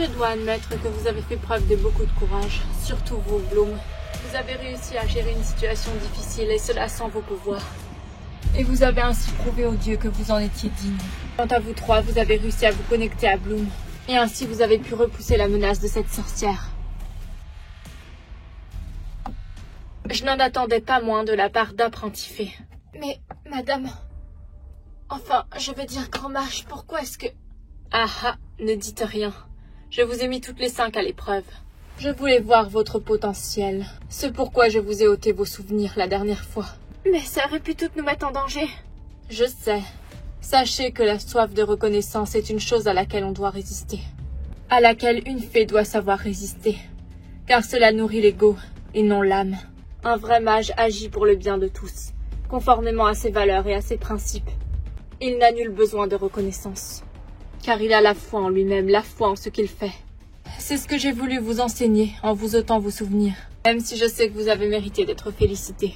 Je dois admettre que vous avez fait preuve de beaucoup de courage, surtout vous, Bloom. Vous avez réussi à gérer une situation difficile et cela sans vos pouvoirs. Et vous avez ainsi prouvé aux dieux que vous en étiez digne. Quant à vous trois, vous avez réussi à vous connecter à Bloom. Et ainsi vous avez pu repousser la menace de cette sorcière. Je n'en attendais pas moins de la part d'Apprentifé. Mais, madame... Enfin, je veux dire, grand mage, pourquoi est-ce que... Ah ah, ne dites rien. Je vous ai mis toutes les 5 à l'épreuve. Je voulais voir votre potentiel. C'est pourquoi je vous ai ôté vos souvenirs la dernière fois. Mais ça aurait pu tout nous mettre en danger. Je sais. Sachez que la soif de reconnaissance est une chose à laquelle on doit résister. À laquelle une fée doit savoir résister. Car cela nourrit l'ego, et non l'âme. Un vrai mage agit pour le bien de tous, conformément à ses valeurs et à ses principes. Il n'a nul besoin de reconnaissance. Car il a la foi en lui-même, la foi en ce qu'il fait. C'est ce que j'ai voulu vous enseigner en vous ôtant vos souvenirs. Même si je sais que vous avez mérité d'être félicité.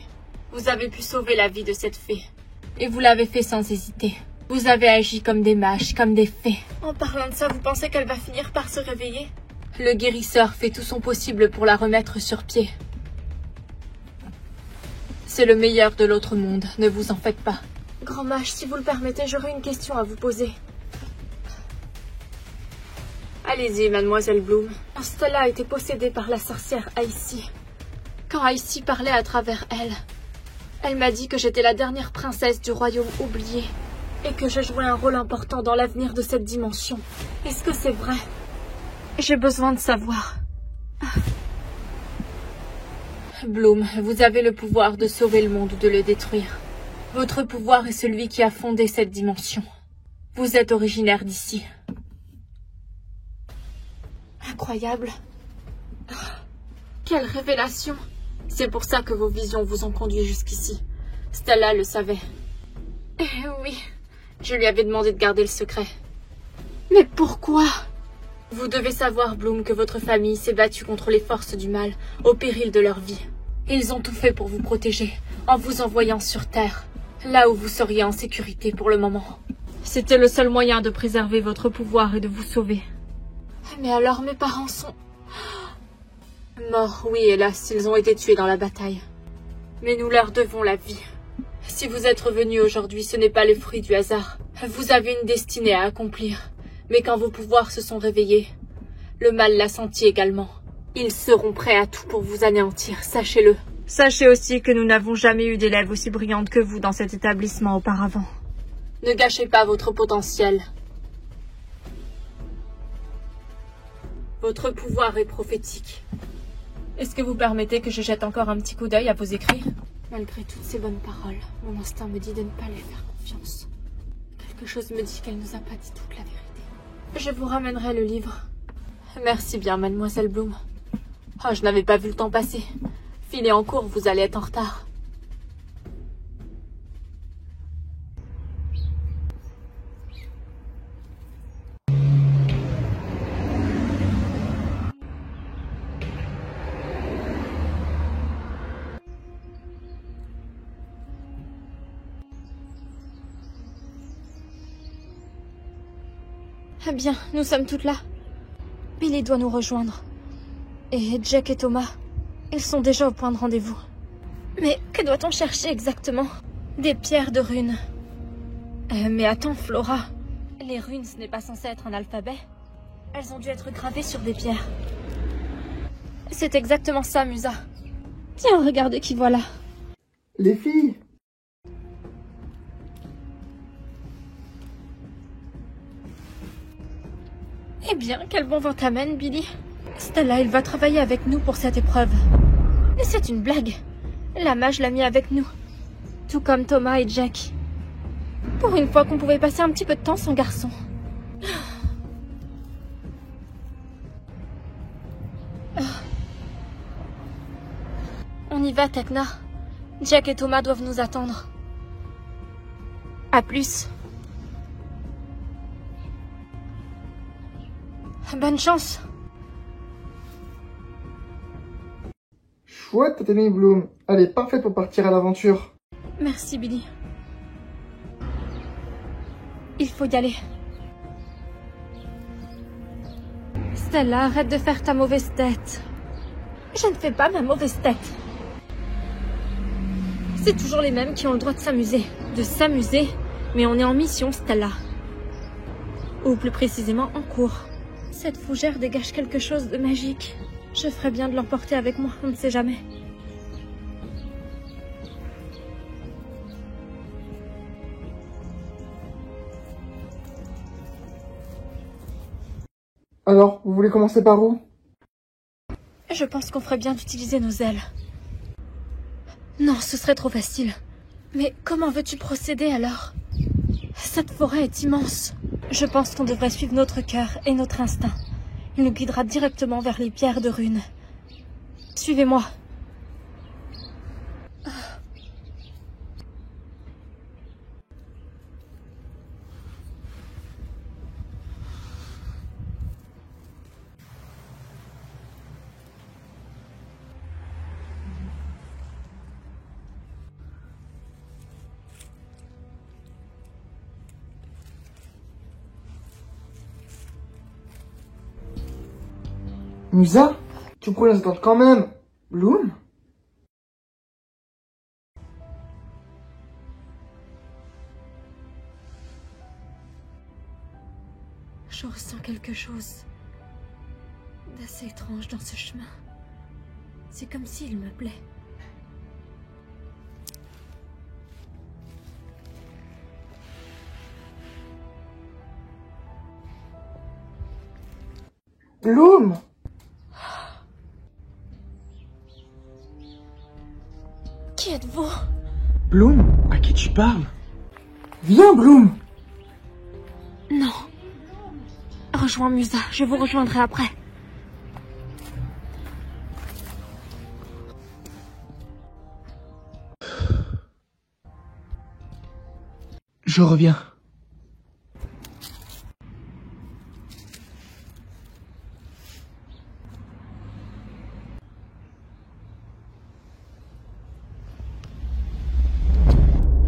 Vous avez pu sauver la vie de cette fée. Et vous l'avez fait sans hésiter. Vous avez agi comme des mages, comme des fées. En parlant de ça, vous pensez qu'elle va finir par se réveiller? Le guérisseur fait tout son possible pour la remettre sur pied. C'est le meilleur de l'autre monde, ne vous en faites pas. Grand mage, si vous le permettez, j'aurais une question à vous poser. Allez-y, mademoiselle Bloom. Stella a été possédée par la sorcière Aïssi. Quand Aïssi parlait à travers elle, elle m'a dit que j'étais la dernière princesse du royaume oublié et que je jouais un rôle important dans l'avenir de cette dimension. Est-ce que c'est vrai? J'ai besoin de savoir. Bloom, vous avez le pouvoir de sauver le monde ou de le détruire. Votre pouvoir est celui qui a fondé cette dimension. Vous êtes originaire d'ici. Incroyable. Quelle révélation! C'est pour ça que vos visions vous ont conduit jusqu'ici. Stella le savait. Oui, je lui avais demandé de garder le secret. Mais pourquoi? Vous devez savoir, Bloom, que votre famille s'est battue contre les forces du mal, au péril de leur vie. Ils ont tout fait pour vous protéger, en vous envoyant sur Terre, là où vous seriez en sécurité pour le moment. C'était le seul moyen de préserver votre pouvoir et de vous sauver. Mais alors mes parents sont... morts, oui, hélas, ils ont été tués dans la bataille. Mais nous leur devons la vie. Si vous êtes revenus aujourd'hui, ce n'est pas le fruit du hasard. Vous avez une destinée à accomplir. Mais quand vos pouvoirs se sont réveillés, le mal l'a senti également. Ils seront prêts à tout pour vous anéantir, sachez-le. Sachez aussi que nous n'avons jamais eu d'élèves aussi brillantes que vous dans cet établissement auparavant. Ne gâchez pas votre potentiel. Votre pouvoir est prophétique. Est-ce que vous permettez que je jette encore un petit coup d'œil à vos écrits? Malgré toutes ces bonnes paroles, mon instinct me dit de ne pas lui faire confiance. Quelque chose me dit qu'elle nous a pas dit toute la vérité. Je vous ramènerai le livre. Merci bien, mademoiselle Bloom. Oh, je n'avais pas vu le temps passer. Filez en cours, vous allez être en retard. Bien, nous sommes toutes là. Billy doit nous rejoindre. Et Jack et Thomas, ils sont déjà au point de rendez-vous. Mais que doit-on chercher exactement? Des pierres de runes. Mais attends, Flora. Les runes, ce n'est pas censé être un alphabet. Elles ont dû être gravées sur des pierres. C'est exactement ça, Musa. Tiens, regarde qui voilà. Les filles! Eh bien, quel bon vent t'amène, Billy. Stella, il va travailler avec nous pour cette épreuve. Mais c'est une blague. La mage l'a mis avec nous. Tout comme Thomas et Jack. Pour une fois qu'on pouvait passer un petit peu de temps sans garçon. On y va, Tekna. Jack et Thomas doivent nous attendre. À plus. Bonne chance. Chouette, ta tenue Bloom. Elle est parfaite pour partir à l'aventure. Merci, Billy. Il faut y aller. Stella, arrête de faire ta mauvaise tête. Je ne fais pas ma mauvaise tête. C'est toujours les mêmes qui ont le droit de s'amuser. De s'amuser, mais on est en mission, Stella. Ou plus précisément, en cours. Cette fougère dégage quelque chose de magique. Je ferais bien de l'emporter avec moi, on ne sait jamais. Alors, vous voulez commencer par où? Je pense qu'on ferait bien d'utiliser nos ailes. Non, ce serait trop facile. Mais comment veux-tu procéder alors? Cette forêt est immense. Je pense qu'on devrait suivre notre cœur et notre instinct. Il nous guidera directement vers les pierres de runes. Suivez-moi. Musa? Tu pourrais les attendre quand même. Bloom? Je ressens quelque chose d'assez étrange dans ce chemin. C'est comme s'il m'appelait. Bloom? Qui êtes-vous? Bloom? À qui tu parles? Viens, Bloom! Non. Rejoins Musa, je vous rejoindrai après. Je reviens.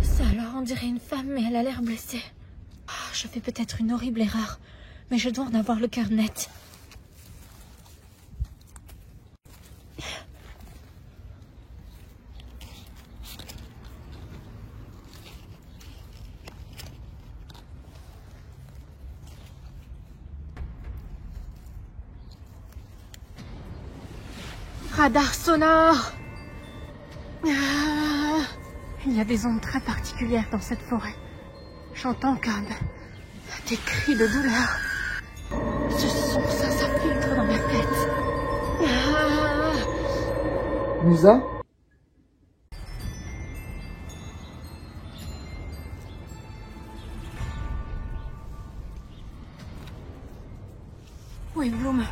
Ça alors, on dirait une femme, mais elle a l'air blessée. Ah, je fais peut-être une horrible erreur, mais je dois en avoir le cœur net. Radar sonore. Ah, il y a des ondes très particulières dans cette forêt. J'entends comme des cris de douleur. Ce son, ça filtre dans ma tête. Ah. Musa? Où est Bloom?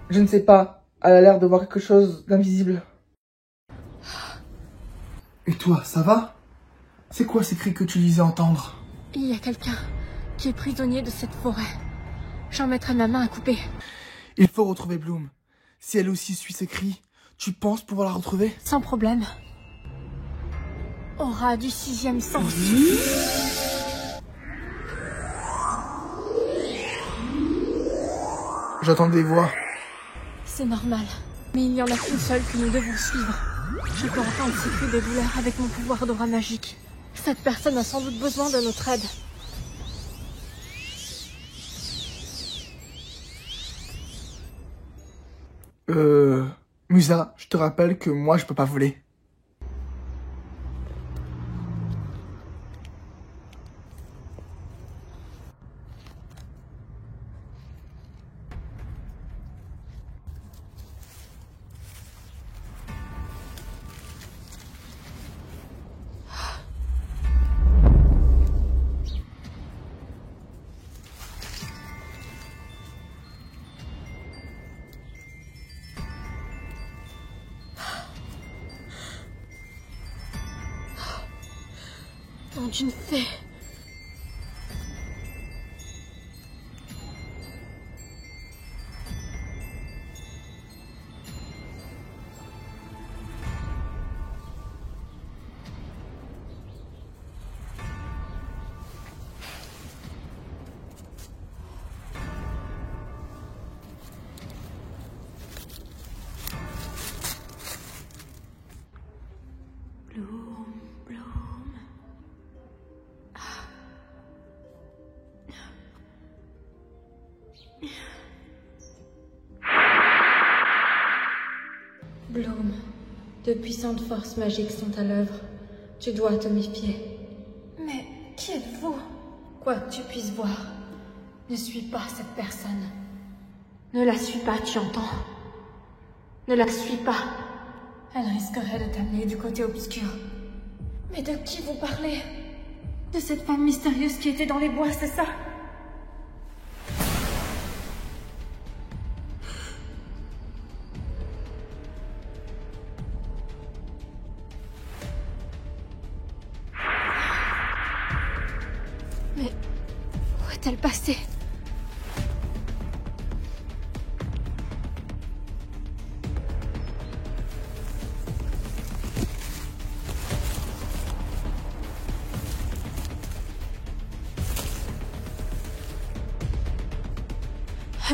Je ne sais pas. Elle a l'air de voir quelque chose d'invisible. Et toi, ça va? C'est quoi ces cris que tu disais entendre? Il y a quelqu'un qui est prisonnier de cette forêt. J'en mettrai ma main à couper. Il faut retrouver Bloom. Si elle aussi suit ces cris, tu penses pouvoir la retrouver? Sans problème. Aura du 6e sens. J'entends des voix. C'est normal. Mais il n'y en a qu'une seule que nous devons suivre. Je peux entendre ces cris de douleur avec mon pouvoir d'aura magique. Cette personne a sans doute besoin de notre aide. Musa, je te rappelle que moi je peux pas voler. Nom d'une fée. De puissantes forces magiques sont à l'œuvre. Tu dois te méfier. Mais qui êtes-vous? Quoi que tu puisses voir, ne suis pas cette personne. Ne la suis pas, tu entends? Ne la suis pas. Elle risquerait de t'amener du côté obscur. Mais de qui vous parlez? De cette femme mystérieuse qui était dans les bois, c'est ça? Mais où est-elle passée?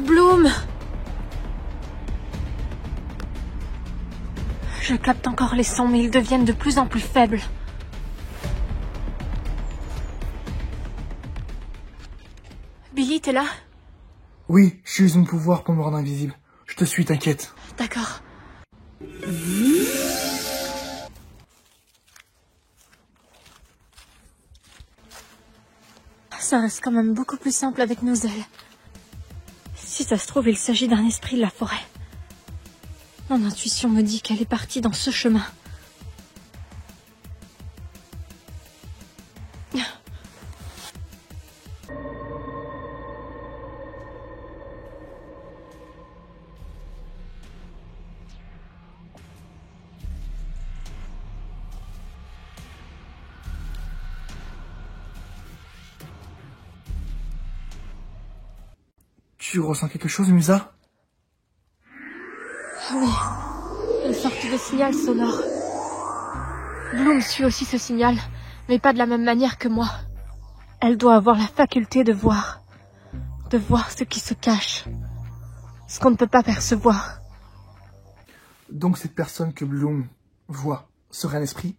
Bloom! Je capte encore les sons, mais ils deviennent de plus en plus faibles. Billy, t'es là? Oui, j'utilise mon pouvoir pour me rendre invisible. Je te suis, t'inquiète. D'accord. Ça reste quand même beaucoup plus simple avec nos ailes. Si ça se trouve, il s'agit d'un esprit de la forêt. Mon intuition me dit qu'elle est partie dans ce chemin. Tu ressens quelque chose, Musa? Oui, une sorte de signal sonore. Bloom suit aussi ce signal, mais pas de la même manière que moi. Elle doit avoir la faculté de voir ce qui se cache, ce qu'on ne peut pas percevoir. Donc cette personne que Bloom voit serait un esprit?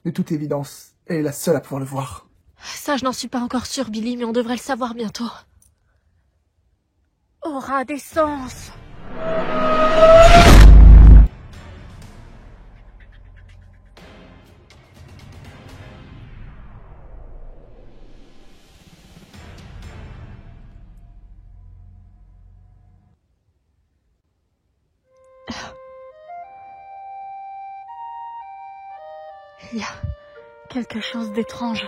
De toute évidence, elle est la seule à pouvoir le voir. Ça, je n'en suis pas encore sûre, Billy, mais on devrait le savoir bientôt. Aura d'essence. Il y a quelque chose d'étrange.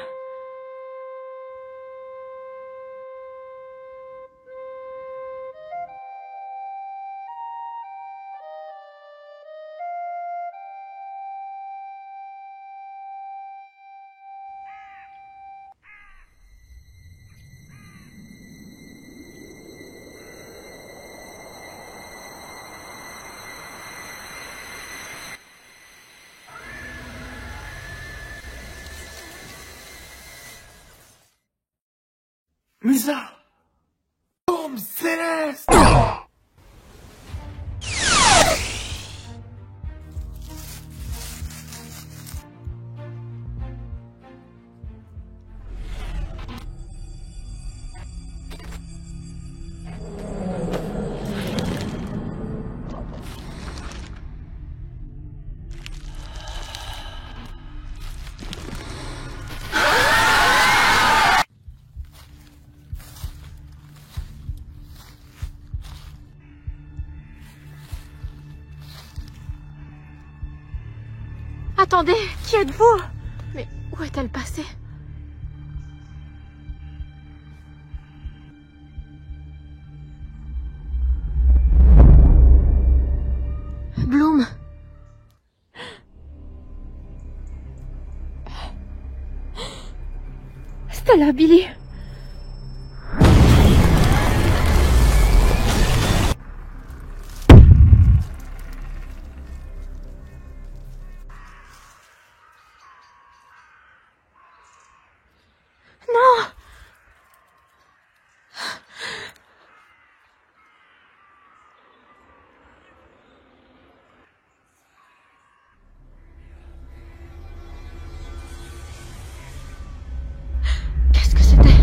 Musa! Bombe céleste! Attendez, qui êtes-vous? Mais où est-elle passée? Bloom. Stella, Billy. Non! Qu'est-ce que c'était?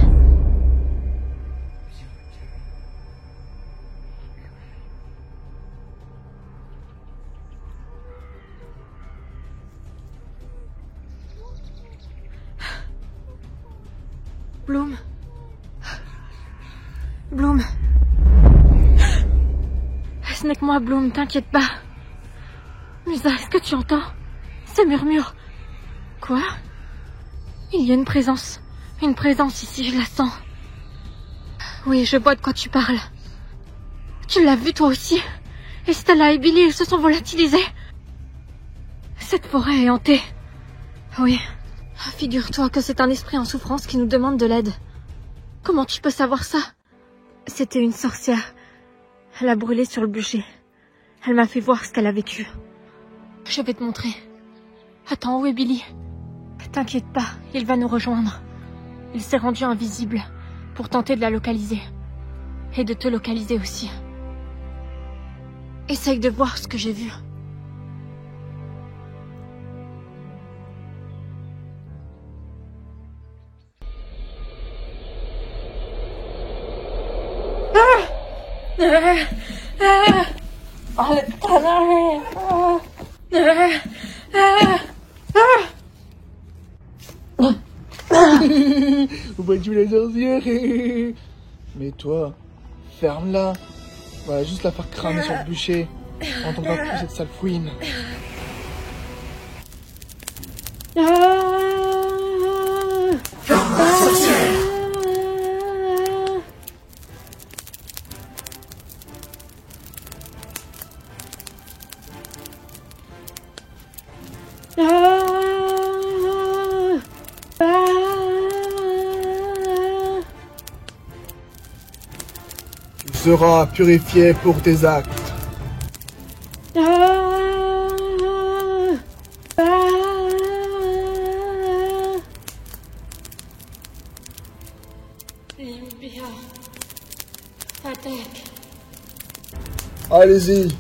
Bloom. Bloom. Ce n'est que moi, Bloom, t'inquiète pas. Musa, est-ce que tu entends ces murmures? Quoi? Il y a une présence. Une présence ici, je la sens. Oui, je vois de quoi tu parles. Tu l'as vu toi aussi? Et Stella et Billy, ils se sont volatilisés. Cette forêt est hantée. Oui. Figure-toi que c'est un esprit en souffrance qui nous demande de l'aide. Comment tu peux savoir ça? C'était une sorcière. Elle a brûlé sur le bûcher. Elle m'a fait voir ce qu'elle a vécu. Je vais te montrer. Attends, où est Billy? T'inquiète pas, il va nous rejoindre. Il s'est rendu invisible pour tenter de la localiser. Et de te localiser aussi. Essaye de voir ce que j'ai vu. Vous voyez les sorcières. Mais toi, ferme-la. On va juste la faire cramer sur le bûcher. On n'entendra plus cette sale fouine. Tu seras purifié pour tes actes. Limpia. Attaque. Allez-y.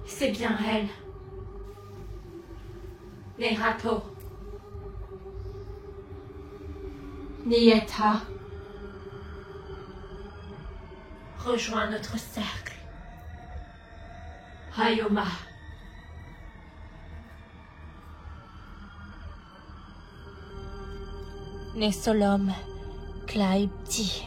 C'est bien elle. Nerato. Nieta. Rejoins notre cercle. Hayoma. Nesolom. Klaipti.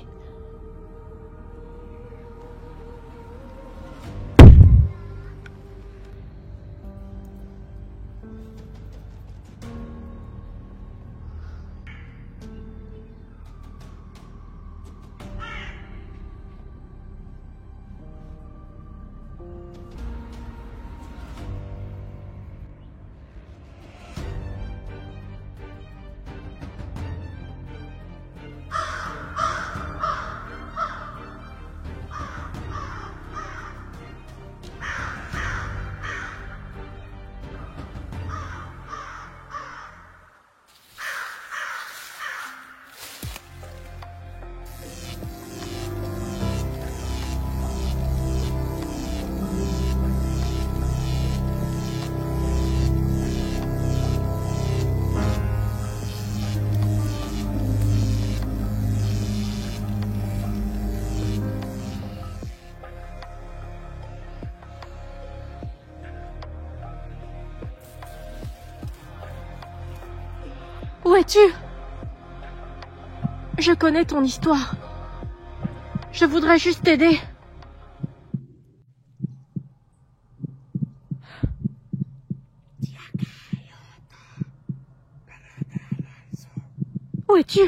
Où es-tu? Je connais ton histoire. Je voudrais juste t'aider. Où es-tu?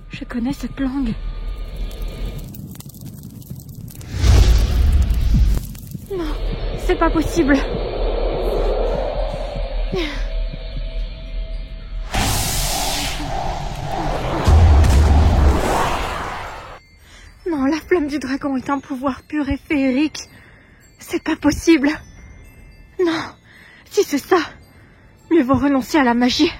Je connais cette langue. Non, c'est pas possible. Non, la flamme du dragon est un pouvoir pur et féerique. C'est pas possible. Non, si c'est ça, mieux vaut renoncer à la magie.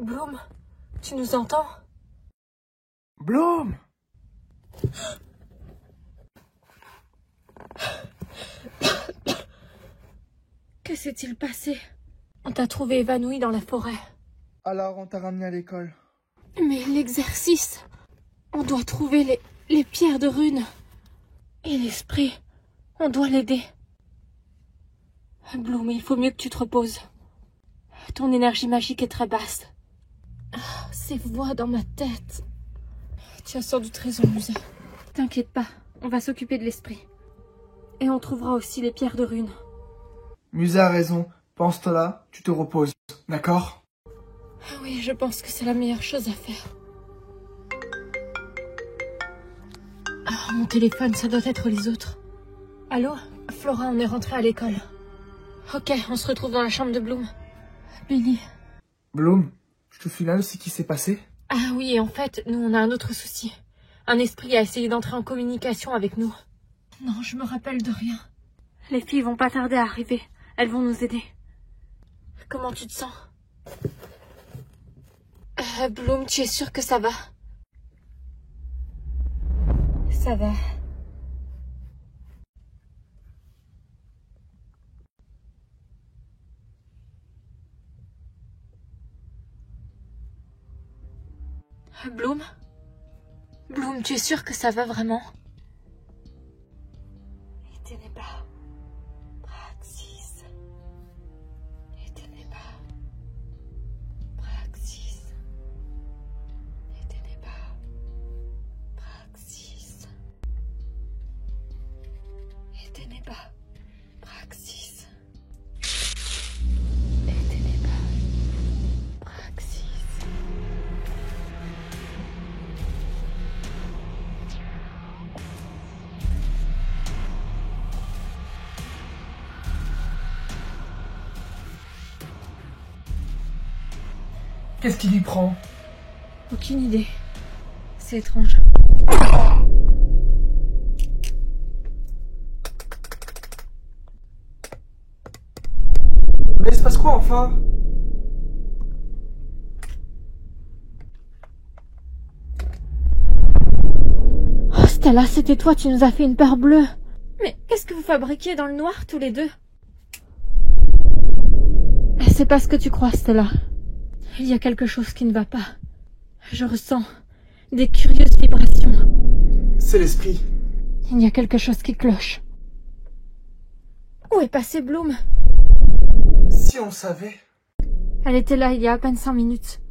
Bloom, tu nous entends? Bloom! Que s'est-il passé? On t'a trouvé évanoui dans la forêt. Alors on t'a ramené à l'école. Mais l'exercice... On doit trouver les pierres de runes. Et l'esprit... On doit l'aider. Bloom, il faut mieux que tu te reposes. Ton énergie magique est très basse. Ces voix dans ma tête... Tu as sans doute raison, Musa. T'inquiète pas, on va s'occuper de l'esprit. Et on trouvera aussi les pierres de runes. Musa a raison. Pense-toi là, tu te reposes. D'accord? Oui, je pense que c'est la meilleure chose à faire. Ah, mon téléphone, ça doit être les autres. Allô? Flora, on est rentré à l'école. Ok, on se retrouve dans la chambre de Bloom. Billy. Bloom, je te signale ce qui s'est passé? Ah oui, en fait, nous on a un autre souci. Un esprit a essayé d'entrer en communication avec nous. Non, je me rappelle de rien. Les filles vont pas tarder à arriver. Elles vont nous aider. Comment tu te sens? Bloom, tu es sûre que ça va? Ça va. Bloom? Bloom, tu es sûre que ça va vraiment? Eteneba. Praxis. Eteneba. Praxis. Eteneba. Praxis. Eteneba. Praxis. Eteneba. Praxis. Qu'est-ce qui lui prend? Aucune idée. C'est étrange. Mais il se passe quoi enfin? Oh Stella, c'était toi, tu nous as fait une peur bleue. Mais qu'est-ce que vous fabriquiez dans le noir tous les deux? C'est pas ce que tu crois, Stella. Il y a quelque chose qui ne va pas. Je ressens des curieuses vibrations. C'est l'esprit. Il y a quelque chose qui cloche. Où est passée Bloom? Si on savait. Elle était là il y a à peine 5 minutes.